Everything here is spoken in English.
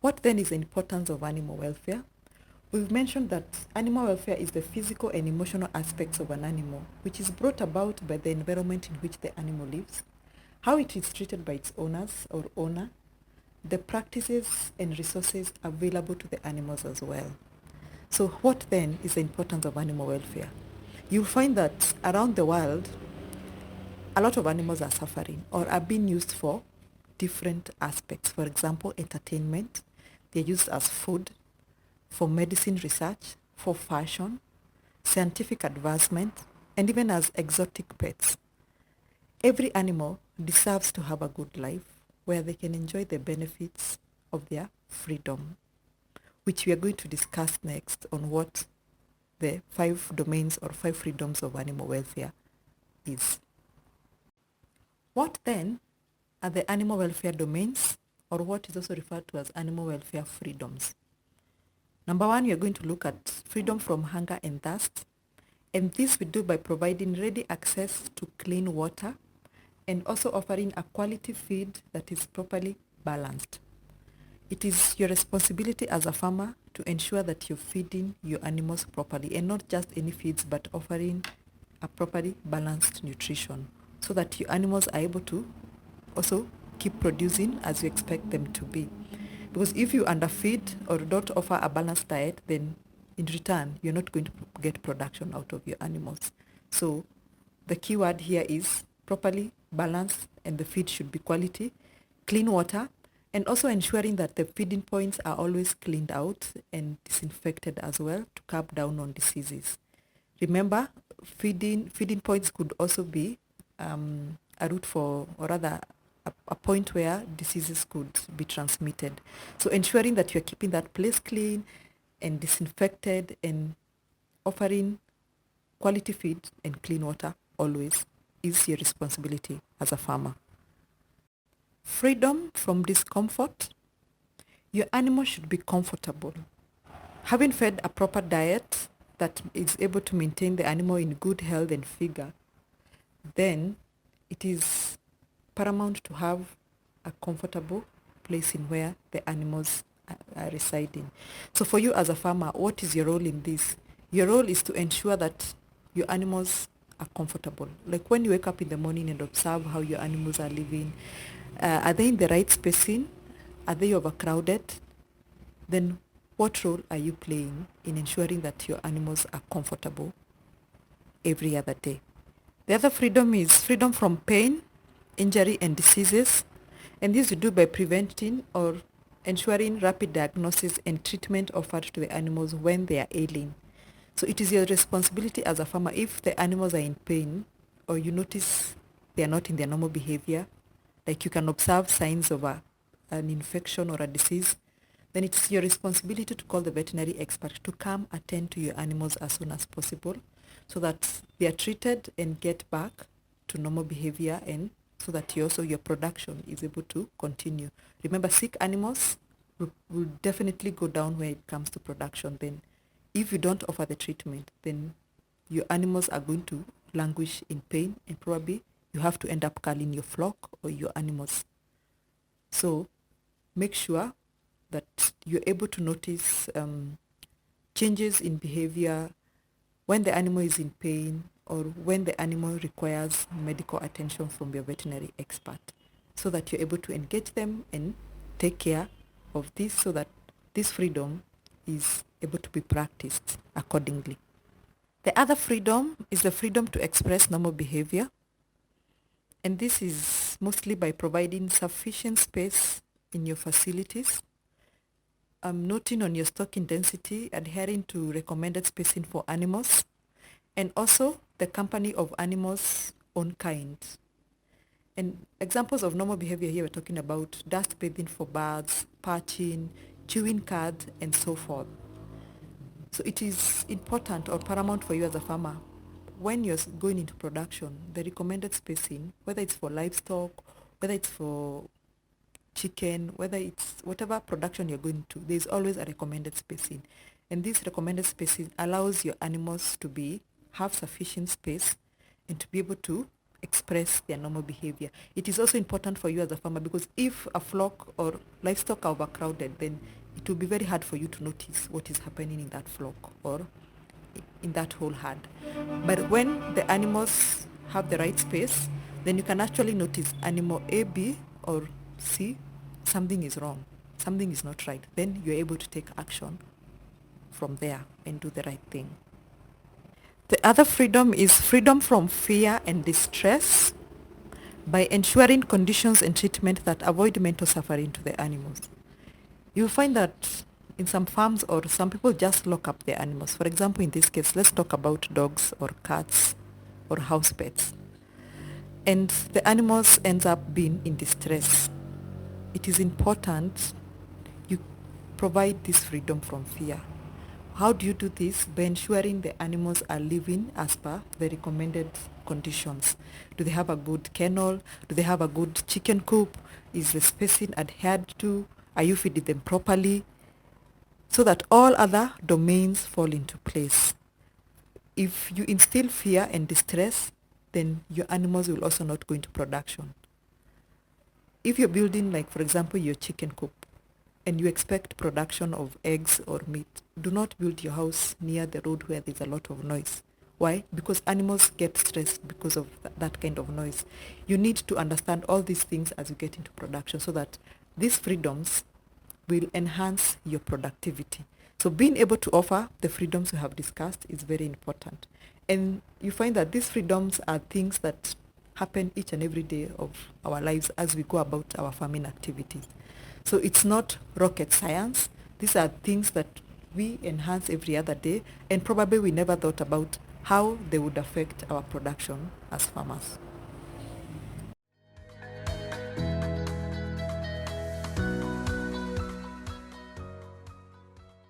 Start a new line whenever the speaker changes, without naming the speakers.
What then is the importance of animal welfare? We've mentioned that animal welfare is the physical and emotional aspects of an animal, which is brought about by the environment in which the animal lives, how it is treated by its owners or owner, the practices and resources available to the animals as well. So what then is the importance of animal welfare? You'll find that around the world, a lot of animals are suffering or are being used for different aspects. For example, entertainment. They're used as food, for medicine research, for fashion, scientific advancement, and even as exotic pets. Every animal deserves to have a good life where they can enjoy the benefits of their freedom, which we are going to discuss next on what the 5 domains or 5 freedoms of animal welfare is. What then are the animal welfare domains, or what is also referred to as animal welfare freedoms? Number 1, we are going to look at freedom from hunger and thirst. And this we do by providing ready access to clean water and also offering a quality feed that is properly balanced. It is your responsibility as a farmer to ensure that you're feeding your animals properly, and not just any feeds, but offering a properly balanced nutrition so that your animals are able to also keep producing as you expect them to be. Because if you underfeed or don't offer a balanced diet, then in return, you're not going to get production out of your animals. So the key word here is properly balanced, and the feed should be quality, clean water, and also ensuring that the feeding points are always cleaned out and disinfected as well to curb down on diseases. Remember, feeding points could also be a route for, or rather, a point where diseases could be transmitted. So ensuring that you're keeping that place clean and disinfected and offering quality feed and clean water always is your responsibility as a farmer. Freedom from discomfort. Your animal should be comfortable. Having fed a proper diet that is able to maintain the animal in good health and figure, then it is paramount to have a comfortable place in where the animals are residing. So for you as a farmer, what is your role in this? Your role is to ensure that your animals are comfortable. Like when you wake up in the morning and observe how your animals are living, are they in the right spacing? Are they overcrowded? Then what role are you playing in ensuring that your animals are comfortable every other day? The other freedom is freedom from pain, injury, and diseases. And this you do by preventing or ensuring rapid diagnosis and treatment offered to the animals when they are ailing. So it is your responsibility as a farmer, if the animals are in pain or you notice they are not in their normal behavior, like you can observe signs of an infection or a disease, then it's your responsibility to call the veterinary expert to come attend to your animals as soon as possible so that they are treated and get back to normal behavior, and so that your production is able to continue. Remember, sick animals will definitely go down when it comes to production. Then if you don't offer the treatment, then your animals are going to languish in pain, and probably you have to end up culling your flock or your animals. So make sure that you're able to notice changes in behavior when the animal is in pain or when the animal requires medical attention from your veterinary expert, so that you're able to engage them and take care of this so that this freedom is able to be practiced accordingly. The other freedom is the freedom to express normal behavior, and this is mostly by providing sufficient space in your facilities, noting on your stocking density, adhering to recommended spacing for animals, and also the company of animals' own kind. And examples of normal behavior here, we're talking about dust bathing for birds, perching, chewing cud, and so forth. So it is important or paramount for you as a farmer, when you're going into production, the recommended spacing, whether it's for livestock, whether it's for chicken, whether it's whatever production you're going to, there's always a recommended spacing. And this recommended spacing allows your animals to have sufficient space and to be able to express their normal behavior. It is also important for you as a farmer, because if a flock or livestock are overcrowded, then it will be very hard for you to notice what is happening in that flock or in that whole herd. But when the animals have the right space, then you can actually notice animal A, B, or C, something is wrong, something is not right. Then you're able to take action from there and do the right thing. The other freedom is freedom from fear and distress by ensuring conditions and treatment that avoid mental suffering to the animals. You'll find that in some farms or some people just lock up their animals. For example, in this case, let's talk about dogs or cats or house pets. And the animals ends up being in distress. It is important you provide this freedom from fear. How do you do this? By ensuring the animals are living as per the recommended conditions. Do they have a good kennel? Do they have a good chicken coop? Is the spacing adhered to? Are you feeding them properly? So that all other domains fall into place. If you instill fear and distress, then your animals will also not go into production. If you're building, like for example, your chicken coop, and you expect production of eggs or meat, do not build your house near the road where there's a lot of noise. Why? Because animals get stressed because of that kind of noise. You need to understand all these things as you get into production, so that these freedoms will enhance your productivity. So being able to offer the freedoms we have discussed is very important. And you find that these freedoms are things that happen each and every day of our lives as we go about our farming activities. So it's not rocket science. These are things that we enhance every other day, and probably we never thought about how they would affect our production as farmers.